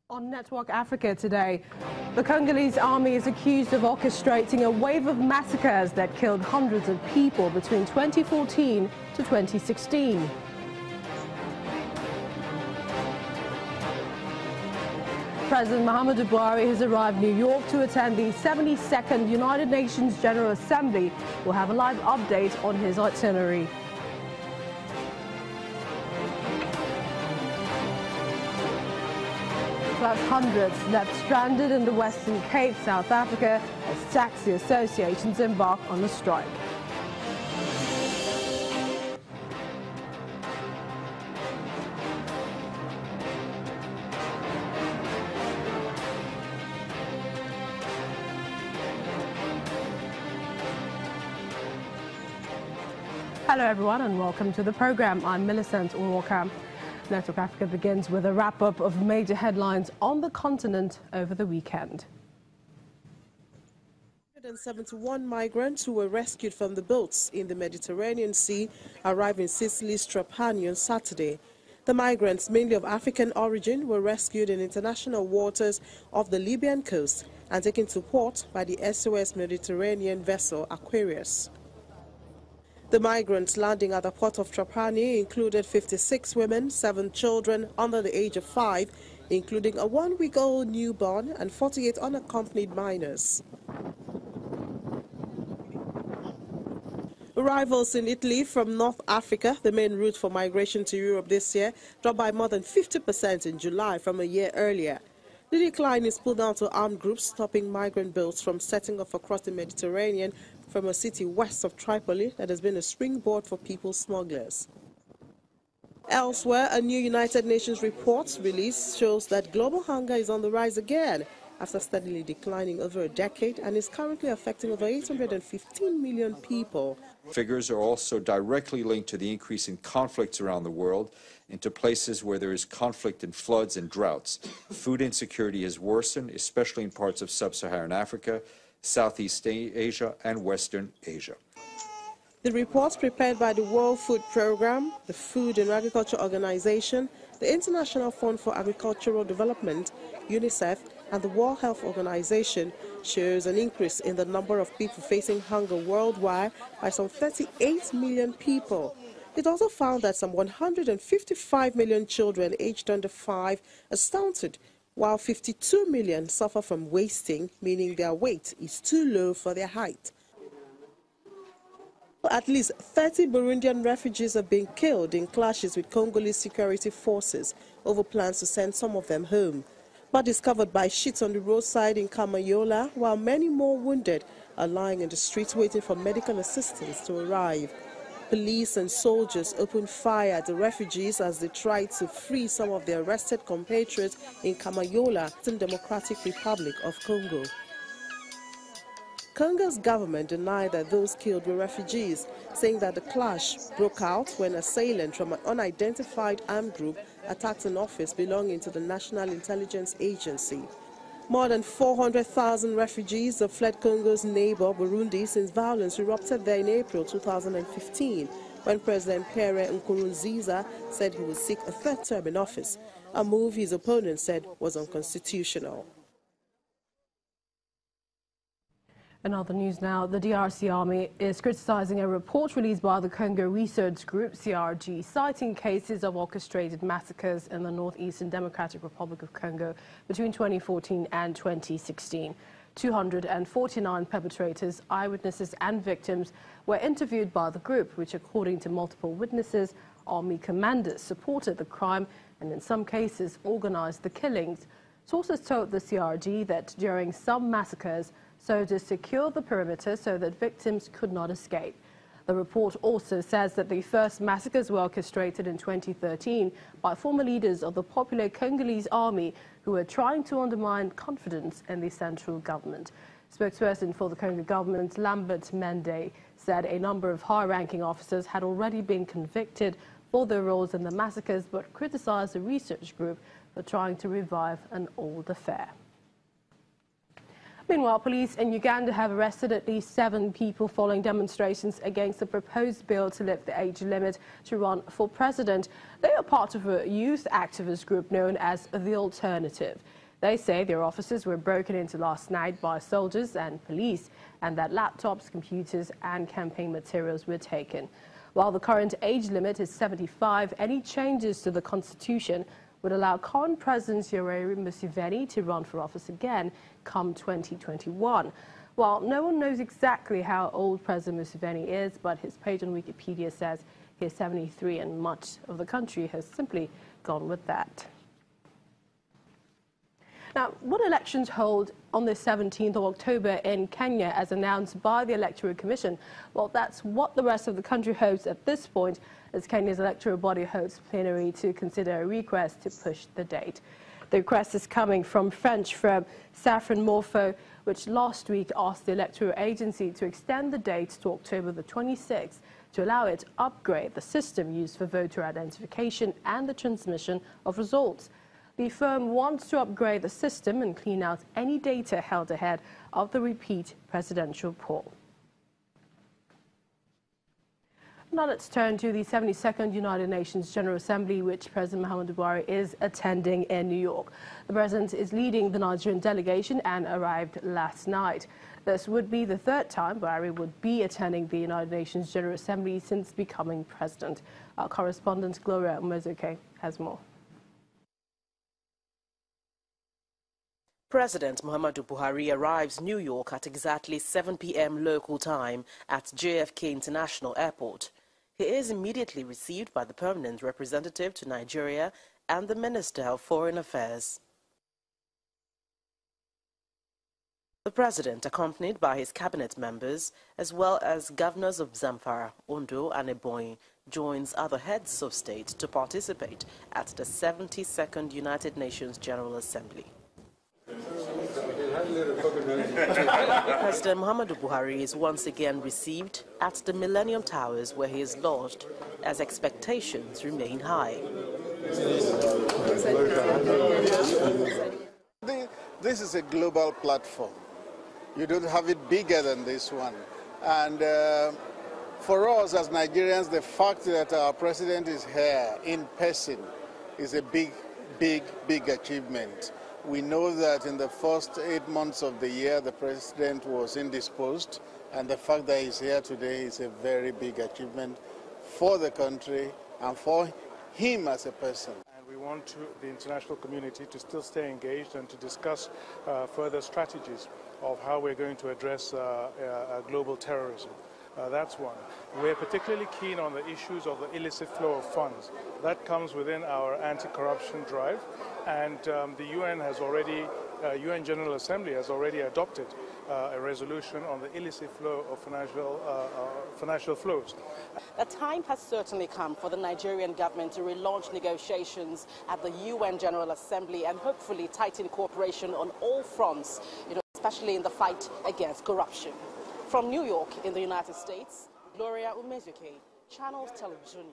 On Network Africa today, the Congolese army is accused of orchestrating a wave of massacres that killed hundreds of people between 2014 to 2016. President Muhammadu Buhari has arrived in New York to attend the 72nd United Nations General Assembly. We'll have a live update on his itinerary. Plus hundreds left stranded in the Western Cape, South Africa, as taxi associations embark on a strike. Hello everyone and welcome to the program. I'm Millicent Uwoka. Network Africa begins with a wrap-up of major headlines on the continent over the weekend. 171 migrants who were rescued from the boats in the Mediterranean Sea arrived in Sicily's Trapani on Saturday. The migrants, mainly of African origin, were rescued in international waters off the Libyan coast and taken to port by the SOS Mediterranean vessel Aquarius. The migrants landing at the port of Trapani included 56 women, 7 children under the age of 5, including a 1-week-old newborn and 48 unaccompanied minors. Arrivals in Italy from North Africa, the main route for migration to Europe this year, dropped by more than 50% in July from a year earlier. The decline is pulled down to armed groups stopping migrant boats from setting off across the Mediterranean from a city west of Tripoli that has been a springboard for people smugglers. Elsewhere, a new United Nations report released shows that global hunger is on the rise again after steadily declining over a decade and is currently affecting over 815 million people. Figures are also directly linked to the increase in conflicts around the world into places where there is conflict and floods and droughts. Food insecurity has worsened, especially in parts of sub-Saharan Africa, Southeast Asia and Western Asia. The reports prepared by the World Food Programme, the Food and Agriculture Organization, the International Fund for Agricultural Development, UNICEF, and the World Health Organization shows an increase in the number of people facing hunger worldwide by some 38 million people. It also found that some 155 million children aged under 5 are stunted, while 52 million suffer from wasting, meaning their weight is too low for their height. At least 30 Burundian refugees have been killed in clashes with Congolese security forces over plans to send some of them home. But discovered by shits on the roadside in Kamanyola, while many more wounded are lying in the streets waiting for medical assistance to arrive. Police and soldiers opened fire at the refugees as they tried to free some of their arrested compatriots in Kamanyola, the Democratic Republic of Congo. Congo's government denied that those killed were refugees, saying that the clash broke out when an assailant from an unidentified armed group attacked an office belonging to the National Intelligence Agency. More than 400,000 refugees have fled Congo's neighbor, Burundi, since violence erupted there in April 2015, when President Pierre Nkurunziza said he would seek a third term in office, a move his opponents said was unconstitutional. In other news now, the DRC Army is criticizing a report released by the Congo Research Group, CRG, citing cases of orchestrated massacres in the Northeastern Democratic Republic of Congo between 2014 and 2016. 249 perpetrators, eyewitnesses and victims were interviewed by the group, which, according to multiple witnesses, army commanders supported the crime and in some cases organized the killings. Sources told the CRG that during some massacres, soldiers secured the perimeter so that victims could not escape. The report also says that the first massacres were orchestrated in 2013 by former leaders of the popular Congolese army who were trying to undermine confidence in the central government. Spokesperson for the Congo government, Lambert Mende, said a number of high-ranking officers had already been convicted for their roles in the massacres, but criticized the research group for trying to revive an old affair. Meanwhile, police in Uganda have arrested at least 7 people following demonstrations against the proposed bill to lift the age limit to run for president. They are part of a youth activist group known as The Alternative. They say their offices were broken into last night by soldiers and police, and that laptops, computers and campaign materials were taken. While the current age limit is 75, any changes to the constitution would allow current President Yoweri Museveni to run for office again come 2021. While no one knows exactly how old President Museveni is, but his page on Wikipedia says he is 73, and much of the country has simply gone with that. Now, what elections hold on the 17th of October in Kenya, as announced by the Electoral Commission? Well, that's what the rest of the country hopes at this point, as Kenya's electoral body holds plenary to consider a request to push the date. The request is coming from French firm Safran Morpho, which last week asked the electoral agency to extend the date to October the 26th to allow it to upgrade the system used for voter identification and the transmission of results. The firm wants to upgrade the system and clean out any data held ahead of the repeat presidential poll. Now let's turn to the 72nd United Nations General Assembly, which President Muhammadu Buhari is attending in New York. The president is leading the Nigerian delegation and arrived last night. This would be the 3rd time Buhari would be attending the United Nations General Assembly since becoming president. Our correspondent Gloria Umezuke has more. President Muhammadu Buhari arrives New York at exactly 7 p.m. local time at JFK International Airport. He is immediately received by the permanent representative to Nigeria and the Minister of Foreign Affairs. The president, accompanied by his cabinet members, as well as governors of Zamfara, Ondo and Ebonyi, joins other heads of state to participate at the 72nd United Nations General Assembly. President Muhammadu Buhari is once again received at the Millennium Towers, where he is lodged, as expectations remain high. This is a global platform. You don't have it bigger than this one. And for us as Nigerians, the fact that our president is here in person is a big achievement. We know that in the first 8 months of the year, the president was indisposed, and the fact that he's here today is a very big achievement for the country and for him as a person. And we want the international community to still stay engaged and to discuss further strategies of how we're going to address global terrorism. That's one. We're particularly keen on the issues of the illicit flow of funds. That comes within our anti-corruption drive, and the UN UN General Assembly has already adopted a resolution on the illicit flow of financial flows. The time has certainly come for the Nigerian government to relaunch negotiations at the UN General Assembly and hopefully tighten cooperation on all fronts, especially in the fight against corruption. From New York in the United States, Gloria Umezuke, Channels Television.